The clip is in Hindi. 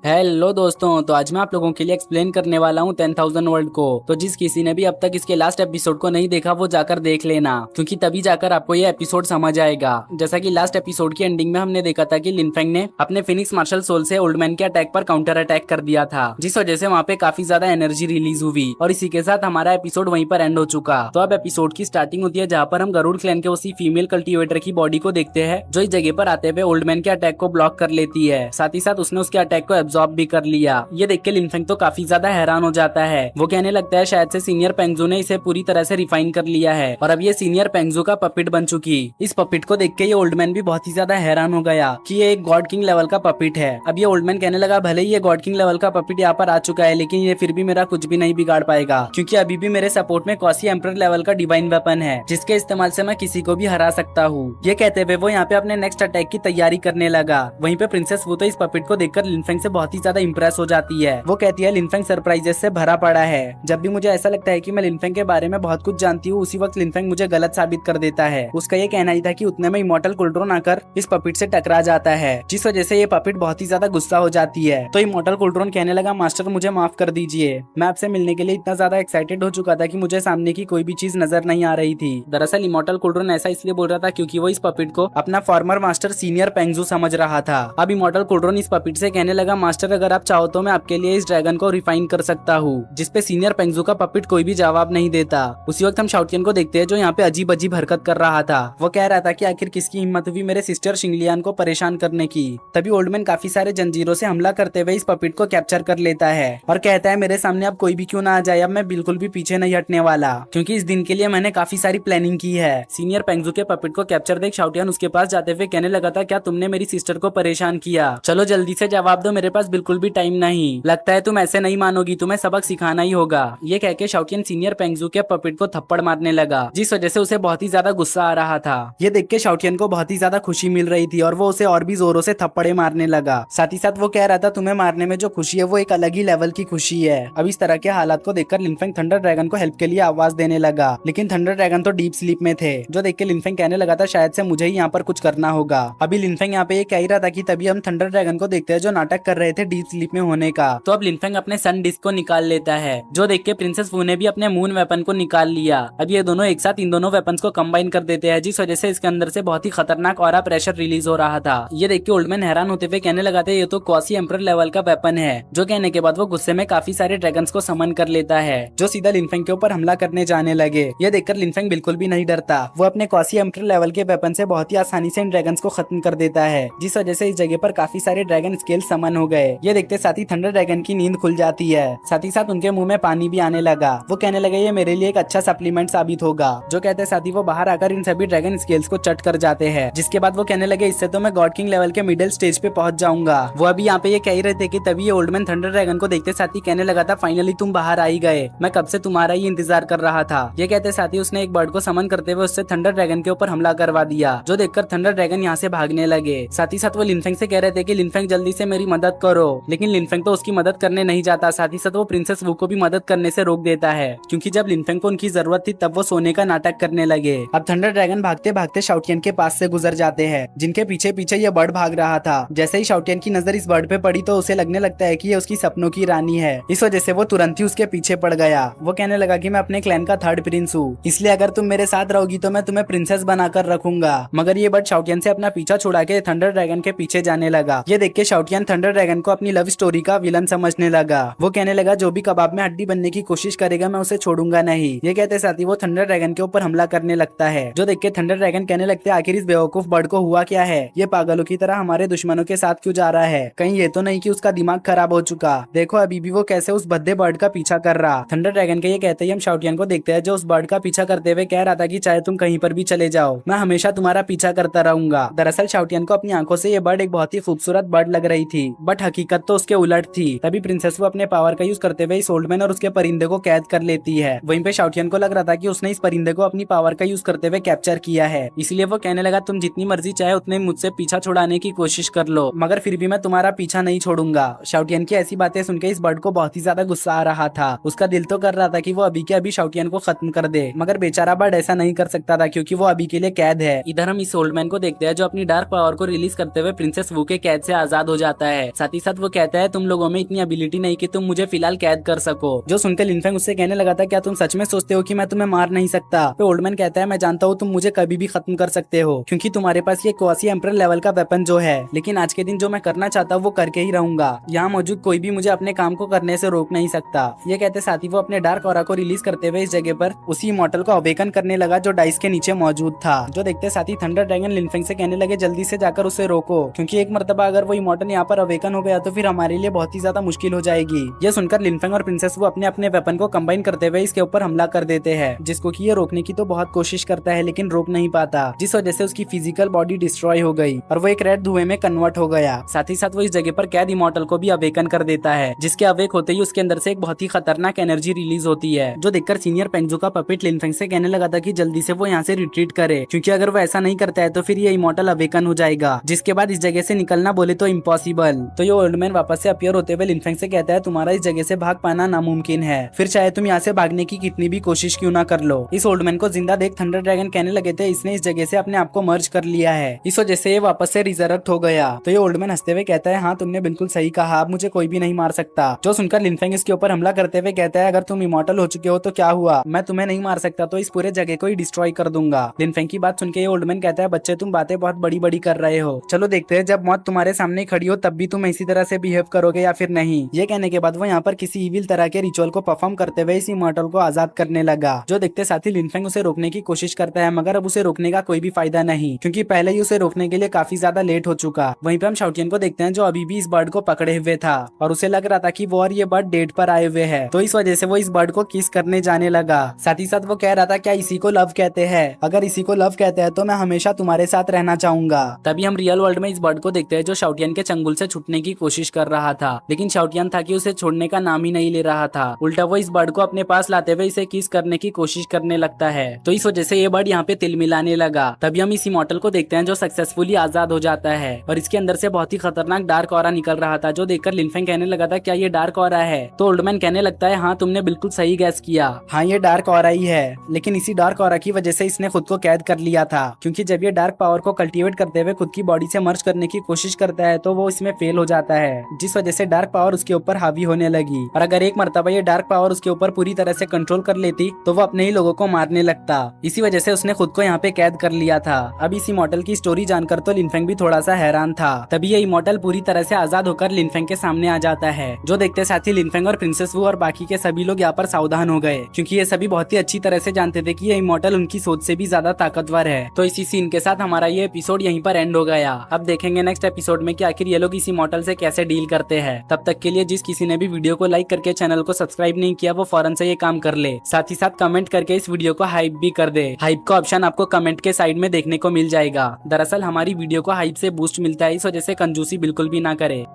हेलो दोस्तों, तो आज मैं आप लोगों के लिए एक्सप्लेन करने वाला हूँ 10,000 वर्ल्ड को। तो जिस किसी ने भी अब तक इसके लास्ट एपिसोड को नहीं देखा वो जाकर देख लेना, क्योंकि तभी जाकर आपको ये एपिसोड समझ आएगा। जैसा कि लास्ट एपिसोड की एंडिंग में हमने देखा था कि लिनफेंग ने अपने फिनिक्स मार्शल सोल से ओल्ड मैन के अटैक पर काउंटर अटैक कर दिया था, जिस वजह से वहाँ पे काफी ज्यादा एनर्जी रिलीज हुई और इसी के साथ हमारा एपिसोड वहीं पर एंड हो चुका। तो अब एपिसोड की स्टार्टिंग होती है जहाँ पर हम गरुड़ क्लैन के उसी फीमेल कल्टीवेटर की बॉडी को देखते हैं, जो इस जगह पर आते हुए ओल्ड मैन के अटैक को ब्लॉक कर लेती है। साथ ही साथ उसने उसके अटैक को एब्जॉर्ब भी कर लिया। ये देख के लिनफेंग तो काफी ज्यादा हैरान हो जाता है। वो कहने लगता है शायद से सीनियर पेंगजू ने इसे पूरी तरह से रिफाइन कर लिया है और अब ये सीनियर पेंगजू का पपिट बन चुकी। इस पपिट को देख के ये ओल्ड मैन भी बहुत ही ज्यादा हैरान हो गया कि ये एक गॉड किंग लेवल का पपिट है। अब ये ओल्ड मैन कहने लगा भले ही ये गॉड किंग लेवल का पपिट यहाँ पर आ चुका है, लेकिन ये फिर भी मेरा कुछ भी नहीं बिगाड़ पाएगा, क्योंकि अभी भी मेरे सपोर्ट में कॉसी एम्परर लेवल का डिवाइन वेपन है, जिसके इस्तेमाल से मैं किसी को भी हरा सकता हूँ। ये कहते हुए वो यहाँ पे अपने नेक्स्ट अटैक की तैयारी करने लगा। वहीं पे प्रिंसेस वू तो इस पपिट को देखकर लिनफेंग से बहुत ही ज्यादा इंप्रेस हो जाती है। वो कहती है लिनफेंग सरप्राइजेस से भरा पड़ा है। जब भी मुझे ऐसा लगता है कि मैं लिनफेंग के बारे में बहुत कुछ जानती हूँ, उसी वक्त लिनफेंग मुझे गलत साबित कर देता है। उसका ये कहना ही था कि उतने में इमॉर्टल कुल्ट्रोन आकर इस पपिट से टकरा जाता है, जिस वजह से ये पपिट बहुत ही ज्यादा गुस्सा हो जाती है। तो इमॉर्टल कुल्ट्रोन कहने लगा मास्टर मुझे माफ कर दीजिए, मैं आपसे मिलने के लिए इतना ज्यादा एक्साइटेड हो चुका था कि मुझे सामने की कोई भी चीज नजर नहीं आ रही थी। दरअसल इमॉर्टल कुल्ट्रोन ऐसा इसलिए बोल रहा था क्योंकि वो इस पपिट को अपना फॉर्मर मास्टर सीनियर पेंगजू समझ रहा था। अब इमॉर्टल कुल्ट्रोन इस पपिट से कहने लगा मास्टर अगर आप चाहो तो मैं आपके लिए इस ड्रैगन को रिफाइन कर सकता हूँ, जिसपे सीनियर पेंगजू का पपिट कोई भी जवाब नहीं देता। उसी वक्त हम शाओटियन को देखते हैं जो यहाँ पे अजीब अजीब हरकत कर रहा था। वो कह रहा था कि आखिर किसकी हिम्मत हुई मेरे सिस्टर शिंगलियान को परेशान करने की। तभी ओल्डमैन काफी सारे जंजीरों से हमला करते हुए इस पपिट को कैप्चर कर लेता है और कहता है मेरे सामने अब कोई भी क्यों ना आ जाए, अब मैं बिल्कुल भी पीछे नहीं हटने वाला, क्योंकि इस दिन के लिए मैंने काफी सारी प्लानिंग की है। सीनियर पेंगजू के पपिट को कैप्चर देख शाओटियन उसके पास जाते हुए कहने लगा था क्या तुमने मेरी सिस्टर को परेशान किया, चलो जल्दी से जवाब दो, मेरे पास बिल्कुल भी टाइम नहीं, लगता है तुम ऐसे नहीं मानोगी, तुम्हें सबक सिखाना ही होगा। ये कह के शाओटियन सीनियर पेंगजू के पपिट को थप्पड़ मारने लगा, जिस वजह से उसे बहुत ही ज्यादा गुस्सा आ रहा था। ये देख के शाओटियन को बहुत ही ज्यादा खुशी मिल रही थी और वो उसे और भी जोरों से थप्पड़े मारने लगा। साथ ही साथ वो कह रहा था तुम्हें मारने में जो खुशी है वो एक अलग ही लेवल की खुशी है। अब इस तरह के हालात को देखकर लिनफेंग थंडर ड्रैगन को हेल्प के लिए आवाज देने लगा, लेकिन थंडर ड्रैगन तो डीप स्लीप में थे, जो देख के लिनफेंग कहने लगा था शायद से मुझे ही यहाँ पर कुछ करना होगा। अभी लिनफेंग यहाँ पे ये कह ही रहा था कि तभी हम थंडर ड्रैगन को देखते हैं जो नाटक कर रहे थे डीप स्लीप में होने का। तो अब लिनफेंग अपने सन डिस्क को निकाल लेता है, जो देख के प्रिंसेस वू ने भी अपने मून वेपन को निकाल लिया। अब ये दोनों एक साथ इन दोनों वेपन्स को कंबाइन कर देते हैं, जिस वजह से इसके अंदर से बहुत ही खतरनाक ऑरा प्रेशर रिलीज हो रहा था। ये देख के ओल्डमैन हैरान होते हुए कहने लगा था ये तो कॉसी एम्परर लेवल का वेपन है, जो कहने के बाद वो गुस्से में काफी सारे ड्रैगन्स को समन कर लेता है, जो सीधा लिनफेंग के ऊपर हमला करने जाने लगे। ये देखकर लिनफेंग बिल्कुल भी नहीं डरता, वो अपने कॉसी एम्परर लेवल के वेपन से बहुत ही आसानी से इन ड्रैगन्स को खत्म कर देता है, जिस वजह से इस जगह पर काफी सारे ड्रैगन स्केल समन हो गए। ये देखते साथ ही थंडर ड्रैगन की नींद खुल जाती है, साथ ही साथ उनके मुंह में पानी भी आने लगा। वो कहने लगे ये मेरे लिए एक अच्छा सप्लीमेंट साबित होगा, जो कहते साथ ही वो बाहर आकर इन सभी ड्रैगन स्केल्स को चट कर जाते हैं। जिसके बाद वो कहने लगे इससे तो मैं गॉड किंग लेवल के मिडिल स्टेज पे पहुंच जाऊंगा। वो अभी यहाँ पे ये कह ही रहे थे कि तभी ये ओल्डमैन थंडर ड्रैगन को देखते साथ ही कहने लगा था फाइनली तुम बाहर आ ही गए, मैं कब से तुम्हारा ही इंतजार कर रहा था। ये कहते साथ ही उसने एक बर्ड को समन करते हुए उससे थंडर ड्रैगन के ऊपर हमला करवा दिया, जो देखकर थंडर ड्रैगन यहाँ से भागने लगे। साथ ही साथ वो लिनफेंग से कह रहे थे कि लिनफेंग जल्दी से मेरी मदद करो, लेकिन लिनफेंग तो उसकी मदद करने नहीं जाता। साथ ही साथ वो प्रिंसेस वू को भी मदद करने से रोक देता है, क्योंकि जब लिनफेंग को उनकी जरूरत थी तब वो सोने का नाटक करने लगे। अब थंडर ड्रैगन भागते भागते शाओटियन के पास से गुजर जाते हैं, जिनके पीछे पीछे ये बर्ड भाग रहा था। जैसे ही शाओटियन की नजर इस बर्ड पे पड़ी तो उसे लगने लगता है कि ये उसकी सपनों की रानी है, इस वजह से वो तुरंत ही उसके पीछे पड़ गया। वो कहने लगा कि मैं अपने क्लैन का थर्ड प्रिंस हूँ, इसलिए अगर तुम मेरे साथ रहोगी तो मैं तुम्हें प्रिंसेस बनाकर रखूंगा। मगर ये बर्ड शाओटियन से अपना पीछा छुड़ा के थंडर ड्रैगन के पीछे जाने लगा। ये देख के शाओटियन थंडर ड्रैगन को अपनी लव स्टोरी का विलन समझने लगा। वो कहने लगा जो भी कबाब में हड्डी बनने की कोशिश करेगा मैं उसे छोड़ूंगा नहीं। ये कहते साथ ही वो थंडर ड्रैगन के ऊपर हमला करने लगता है, जो देख के थंडर ड्रैगन कहने लगते आखिर इस बेवकूफ बर्ड को हुआ क्या है, ये पागलों की तरह हमारे दुश्मनों के साथ क्यों जा रहा है, कहीं ये तो नहीं कि उसका दिमाग खराब हो चुका, देखो अभी भी वो कैसे उस भद्दे बर्ड का पीछा कर रहा। थंडर ड्रैगन के ये कहते ही हम शाओटियन को देखते हैं जो उस बर्ड का पीछा करते हुए कह रहा था कि चाहे तुम कहीं पर भी चले जाओ मैं हमेशा तुम्हारा पीछा करता रहूंगा। दरअसल शाओटियन को अपनी आंखों से ये बर्ड एक बहुत ही खूबसूरत बर्ड लग रही थी, बट हकीकत तो उसके उलट थी। तभी प्रिंसेस वो अपने पावर का यूज करते हुए इस ओल्डमैन और उसके परिंदे को कैद कर लेती है। वहीं पे शाओटियन को लग रहा था कि उसने इस परिंदे को अपनी पावर का यूज करते हुए कैप्चर किया है, इसलिए वो कहने लगा तुम जितनी मर्जी चाहे उतने मुझसे पीछा छुड़ाने की कोशिश कर लो, मगर फिर भी मैं तुम्हारा पीछा नहीं छोड़ूंगा। शाओटियन की ऐसी बातें सुनकर इस बर्ड को बहुत ही ज्यादा गुस्सा आ रहा था। उसका दिल तो कर रहा था कि वो अभी के अभी शाओटियन को खत्म कर दे, मगर बेचारा बर्ड ऐसा नहीं कर सकता था क्योंकि वो अभी के लिए कैद है। इधर हम इस ओल्डमैन को देखते हैं जो अपनी डार्क पावर को रिलीज करते हुए प्रिंसेस वू के कैद से आजाद हो जाता है। साथ साथ ही साथ वो कहता है तुम लोगों में इतनी एबिलिटी नहीं कि तुम मुझे फिलहाल कैद कर सको। जो सुनकर लिनफेंग उससे कहने लगा था क्या तुम सच में सोचते हो कि मैं तुम्हें मार नहीं सकता। तो ओल्ड मैन कहता है मैं जानता हूँ तुम मुझे कभी भी खत्म कर सकते हो क्योंकि तुम्हारे पास ये क्वासी एम्परर लेवल का वेपन जो है, लेकिन आज के दिन जो मैं करना चाहता हूँ वो करके ही रहूंगा। यहाँ मौजूद कोई भी मुझे अपने काम को करने से रोक नहीं सकता। ये कहते साथ ही वो अपने डार्क ऑरा को रिलीज करते हुए इस जगह पर उसी इमॉर्टल को अवेकन करने लगा जो डाइस के नीचे मौजूद था। जो देखते साथ ही थंडर ड्रैगन लिनफेंग से कहने लगे जल्दी से जाकर उसे रोको क्योंकि एक मर्तबा अगर वो इमॉर्टल यहाँ पर अवेकन हो गया तो फिर हमारे लिए बहुत ही ज्यादा मुश्किल हो जाएगी। ये सुनकर लिनफेंग और प्रिंसेस वो अपने अपने वेपन को कंबाइन करते हुए इसके ऊपर हमला कर देते हैं, जिसको कि ये रोकने की तो बहुत कोशिश करता है लेकिन रोक नहीं पाता, जिस वजह से उसकी फिजिकल बॉडी डिस्ट्रॉय हो गई और वो एक रेड धुएं में कन्वर्ट हो गया। साथ ही साथ वो इस जगह पर कैद इमॉर्टल को भी अवेकन कर देता है, जिसके अवेक होते ही उसके अंदर से एक बहुत ही खतरनाक एनर्जी रिलीज होती है। जो देखकर सीनियर पेंगजू का पपेट लिनफेंग से कहने लगा था कि जल्दी से वो यहाँ से रिट्रीट करे क्योंकि अगर वो ऐसा नहीं करता है तो फिर ये इमॉर्टल अवेकन हो जाएगा, जिसके बाद इस जगह से निकलना बोले तो इम्पॉसिबल। तो ये ओल्ड मैन वापस से अपीयर होते हुए लिनफेंग से कहता है तुम्हारा इस जगह से भाग पाना नामुमकिन है, फिर चाहे तुम यहाँ से भागने की कितनी भी कोशिश क्यों ना कर लो। इस ओल्ड मैन को जिंदा देख थंडर ड्रैगन कहने लगे थे इसने इस जगह से अपने आप को मर्ज कर लिया है, इस वजह से ये वापस से रिजरेक्ट हो गया। तो ये ओल्ड मैन हंसते हुए कहता है हाँ तुमने बिल्कुल सही कहा, अब मुझे कोई भी नहीं मार सकता। जो सुनकर लिनफेंग इसके ऊपर हमला करते हुए कहता है अगर तुम इमॉर्टल हो चुके हो तो क्या हुआ, मैं तुम्हें नहीं मार सकता तो इस पूरे जगह को ही डिस्ट्रॉय कर दूंगा। लिनफेंग की बात सुनकर ये ओल्ड मैन कहता है बच्चे तुम बातें बहुत बड़ी बड़ी कर रहे हो, चलो देखते हैं जब मौत तुम्हारे सामने खड़ी हो तब भी तुम इसी तरह से बिहेव करोगे या फिर नहीं। ये कहने के बाद वो यहाँ पर किसी इविल तरह के रिचुअल को परफॉर्म करते हुए इस इमॉर्टल को आजाद करने लगा। जो देखते साथ ही लिनफेंग उसे रोकने की कोशिश करता है मगर अब उसे रोकने का कोई भी फायदा नहीं क्योंकि पहले ही उसे रोकने के लिए काफी ज्यादा लेट हो चुका। वहीं पे हम शाउटियन को देखते हैं जो अभी भी इस बर्ड को पकड़े हुए था और उसे लग रहा था कि वो और ये बर्ड डेट पर आए हुए हैं, तो इस वजह से वो इस बर्ड को किस करने जाने लगा। साथ ही साथ वो कह रहा था क्या इसी को लव कहते हैं, अगर इसी को लव कहते हैं तो मैं हमेशा तुम्हारे साथ रहना चाहूंगा। तभी हम रियल वर्ल्ड में इस बर्ड को देखते हैं जो शाउटियन के चंगुल से छूटने की कोशिश कर रहा था, लेकिन शाउटियन था कि उसे छोड़ने का नाम ही नहीं ले रहा था। उल्टा वो इस बर्ड को अपने पास लाते हुए इसे किस करने की कोशिश करने लगता है, तो इस वजह से ये बर्ड यहाँ पे तिल मिलाने लगा। तभी हम इस इमॉर्टल को देखते हैं जो सक्सेसफुली आजाद हो जाता है और इसके अंदर से बहुत ही खतरनाक डार्क ऑरा निकल रहा था। जो देखकर लिनफेंग कहने लगा था क्या ये डार्क ऑरा है, तो ओल्ड मैन कहने लगता है हाँ तुमने बिल्कुल सही गैस किया, हाँ ये डार्क ऑरा ही है, लेकिन इसी डार्क ऑरा की वजह से इसने खुद को कैद कर लिया था क्योंकि जब ये डार्क पावर को कल्टीवेट करते हुए खुद की बॉडी से मर्ज करने की कोशिश करता है तो वो इसमें फेल हो जाता है, जिस वजह से डार्क पावर उसके ऊपर हावी होने लगी और अगर एक मर्तबा ये डार्क पावर उसके ऊपर पूरी तरह से कंट्रोल कर लेती तो वो अपने ही लोगों को मारने लगता। इसी वजह से उसने खुद को यहाँ पे कैद कर लिया था। अब इस इमॉर्टल की स्टोरी जानकर तो लिनफेंग भी थोड़ा सा हैरान था। तभी ये इमॉर्टल पूरी तरह से आजाद होकर लिनफेंग के सामने आ जाता है। जो देखते साथ ही लिनफेंग और प्रिंसेस वू और बाकी के सभी लोग यहाँ पर सावधान हो गए क्योंकि ये सभी बहुत ही अच्छी तरह से जानते थे कि ये इमॉर्टल उनकी सोच से भी ज्यादा ताकतवर है। तो इसी सीन के साथ हमारा ये एपिसोड यहीं पर एंड हो गया। अब देखेंगे नेक्स्ट एपिसोड में कि आखिर ये लोग इस इमॉर्टल से कैसे डील करते हैं। तब तक के लिए जिस किसी ने भी वीडियो को लाइक करके चैनल को सब्सक्राइब नहीं किया वो फौरन से ये काम कर ले। साथ ही साथ कमेंट करके इस वीडियो को हाइप भी कर दे। हाइप का ऑप्शन आपको कमेंट के साइड में देखने को मिल जाएगा। दरअसल हमारी वीडियो को हाइप से बूस्ट मिलता है, इस वजह से कंजूसी बिल्कुल भी ना करे।